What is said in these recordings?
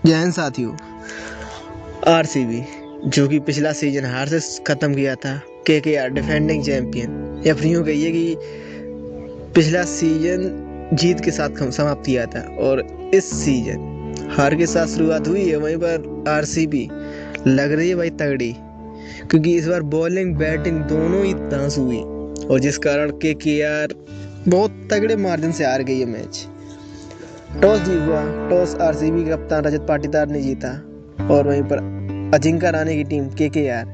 जय हिंद साथियों। आरसीबी जो कि पिछला सीजन हार से खत्म किया था, केकेआर डिफेंडिंग चैंपियन, या फिर यूं कहिए कि पिछला सीजन जीत के साथ समाप्त किया था और इस सीजन हार के साथ शुरुआत हुई है। वहीं पर आरसीबी लग रही है भाई तगड़ी, क्योंकि इस बार बॉलिंग बैटिंग दोनों ही तांस हुई और जिस कारण केकेआर बहुत तगड़े मार्जिन से हार गई है मैच। टॉस हुआ, टॉस आरसीबी के कप्तान रजत पाटीदार ने जीता और वहीं पर अजिंक्य रहाणे की team KKR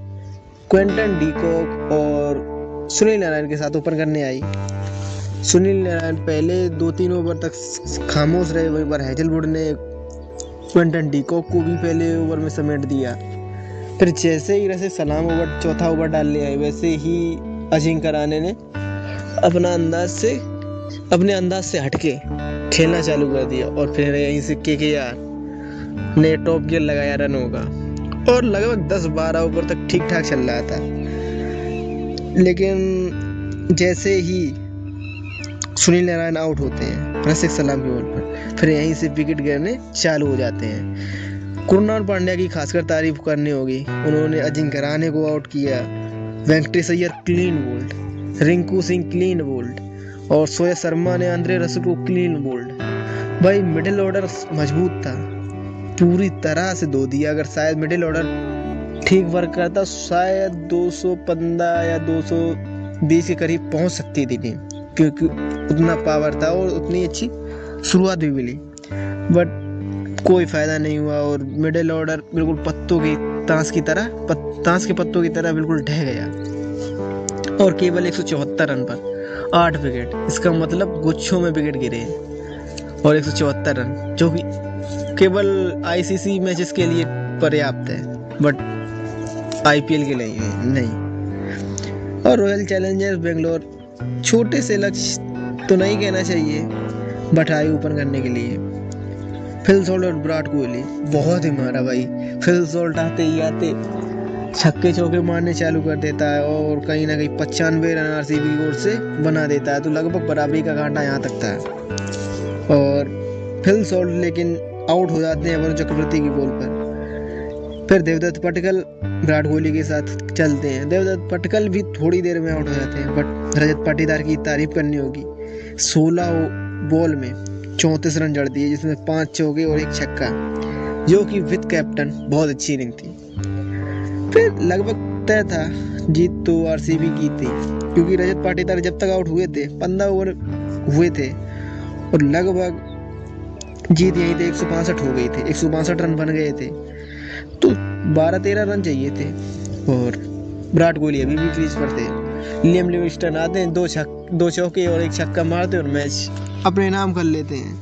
Quinton de Kock और सुनील नारायण के साथ ओपन करने आई। सुनील नारायण पहले 2-3 ओवर तक खामोश रहे, वहीं पर हेजलवुड ने क्विंटन डी कॉक को भी पहले ओवर में समेट दिया। फिर जैसे ही रसे सलाम ओवर चौथा ओवर डालने आए, वैसे ही अजिंक्य रहाणे ने अपने अंदाज से हटके खेलना चालू कर दिया और फिर यहीं से केकेआर ने टॉप गियर लगाया रनों का और लगभग 10-12 ओवर तक ठीक ठाक चल रहा था। लेकिन जैसे ही सुनील नारायण आउट होते हैं रसिक सलाम के बॉल पर, फिर यहीं से विकेट गिरने चालू हो जाते हैं। कृणाल पांड्या की खासकर तारीफ करनी होगी, उन्होंने अजिंक्य रहाणे को आउट किया, Venkatesh Iyer clean bowled, Rinku Singh clean bowled और सोया शर्मा ने आंद्रे रसल को क्लीन बोल्ड। भाई मिडिल ऑर्डर मजबूत था, पूरी तरह से धो दिया। अगर शायद मिडिल ऑर्डर ठीक वर्क करता शायद 215 या 220 के करीब पहुंच सकती थी टीम, क्योंकि उतना पावर था और उतनी अच्छी शुरुआत भी मिली। बट कोई फायदा नहीं हुआ और मिडिल ऑर्डर बिल्कुल ताश के पत्तों की तरह बिल्कुल ढह गया और केवल 174 रन पर 8 विकेट। इसका मतलब गुच्छों में विकेट गिरे और 174 रन, जो कि केवल आईसीसी मैचेस के लिए पर्याप्त है, बट आईपीएल के लिए नहीं। और रॉयल चैलेंजर्स बेंगलोर छोटे से लक्ष्य तो नहीं कहना चाहिए, बट आई ओपन करने के लिए फिल सॉल्ट और विराट कोहली बहुत ही मारा भाई। फिल सॉल्ट आते छक्के चौके मारने चालू कर देता है और कहीं ना कहीं 95 रन आरसीबी की ओर से बना देता है, तो लगभग बराबरी का घाटा यहाँ तक था। और फिल सॉल्ट लेकिन आउट हो जाते हैं वरुण चक्रवर्ती की बॉल पर। फिर देवदत्त पटकल विराट कोहली के साथ चलते हैं, देवदत्त पटकल भी थोड़ी देर में आउट हो जाते हैं, बट रजत पाटीदार की तारीफ करनी होगी। 16 बॉल में 34 रन जड़ दिए, जिसमें 5 चौके और 1 छक्का, जो कि विद कैप्टन बहुत अच्छी इनिंग थी। फिर लगभग तय था जीत तो आरसीबी की थी, क्योंकि रजत पाटीदार जब तक आउट हुए थे 15 ओवर हुए थे और लगभग जीत यहीं थे 165 हो गई थी, 162 रन बन गए थे, तो 12-13 रन चाहिए थे और विराट कोहली अभी भी क्रीज पर थे। लियम लिविंगस्टन आते हैं, 2 चौके और 1 छक्का मारते हैं और मैच अपने नाम कर लेते हैं।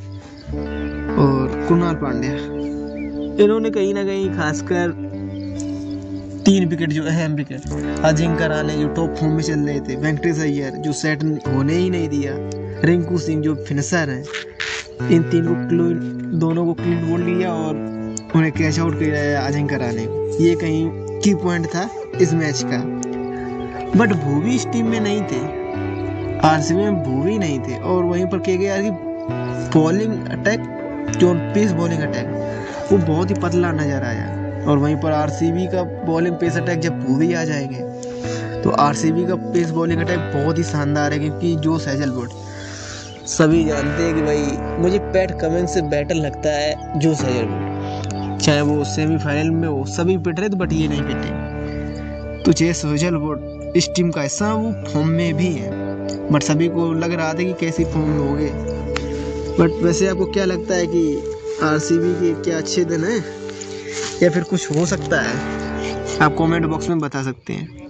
और कृणाल पांड्या इन्होंने कहीं ना कहीं खासकर 3 विकेट जो अहम विकेट, अजिंक्य रहाणे जो टॉप फॉर्म में चल रहे थे, वेंकटेश अय्यर जो सेट होने ही नहीं दिया, रिंकू सिंह जो फिनिशर है, इन दोनों को क्लीन बोल्ड किया और उन्हें कैच आउट किया अजिंक्य रहाणे को। ये कहीं की पॉइंट था इस मैच का। बट भूवी इस टीम में नहीं थे, आरसीबी में भूवी नहीं थे और वहीं पर केकेआर की बॉलिंग अटैक जो पेस बॉलिंग अटैक वो बहुत ही पतला नजर आया। और वहीं पर आरसीबी का बॉलिंग पेस अटैक जब भूवी आ जाएंगे तो आरसीबी का पेस बॉलिंग अटैक बहुत ही शानदार है, क्योंकि जोश हेजलवुड सभी जानते हैं कि भाई मुझे पैट कमिंस से बेटर लगता है जोश हेजलवुड, चाहे वो सेमीफाइनल में हो सभी पिट रहे थे बट ये नहीं पिटे। तो जोश हेजलवुड इस टीम का हिस्सा, वो फॉर्म में भी है, बट सभी को लग रहा था कि कैसी फॉर्म में होंगे। बट वैसे आपको क्या लगता है कि आरसीबी के क्या अच्छे दिन हैं या फिर कुछ हो सकता है? आप कमेंट बॉक्स में बता सकते हैं।